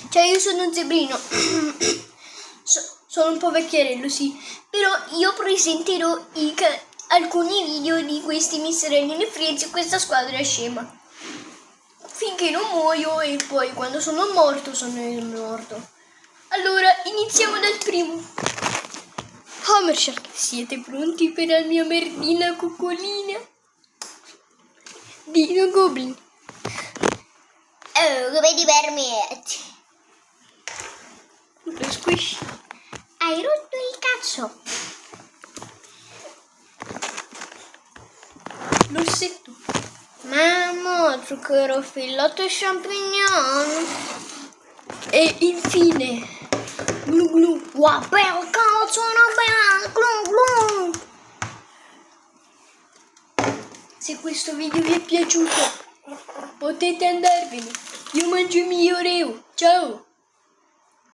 Cioè io sono un zebrino. Sono un po' vecchierello, sì. Però io presenterò alcuni video di questi Mr. Alien e Friends e questa squadra è scema. Finché non muoio e poi quando sono morto sono morto. Allora iniziamo dal primo. Homer Shark, siete pronti per la mia merdina coccolina? Dino Goblin. Oh, come ti permetti? Lo squish. Hai rotto il cazzo. L'orsetto. Mamma, zucchero filato e champignon. E infine Glu Glu. Wow, bel cazzo, una bella glu glu. Se questo video vi è piaciuto potete andarvene. Io mangio il mio Oreo. Ciao.